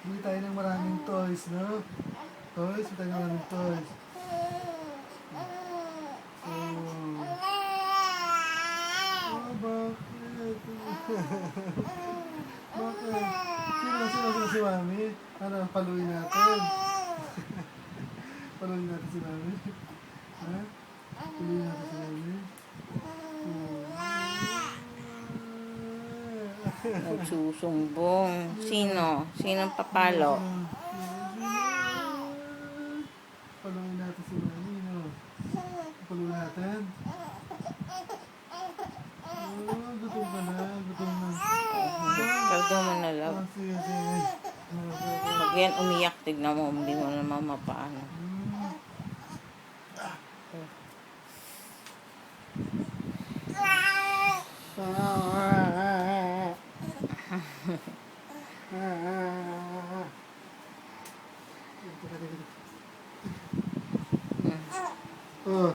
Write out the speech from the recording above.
Bili tayo ng maraming toys, no? Toys, bili tayo ng maraming toys. Oh, bakit? Bakit? Sino si Mami? Ano, paluin natin? Paluin natin si Mami? Ha? Paluin natin si Mami? Nagsusumbong. Sino? Sinong papalo? Paluin natin si Mami, no? Paluin natin? Oh, gutom ka na, gutom na. Kaldo mo na lang. Sige, sige. Pag yan umiyak, tignan mo, hindi mo naman mapaano. Oh.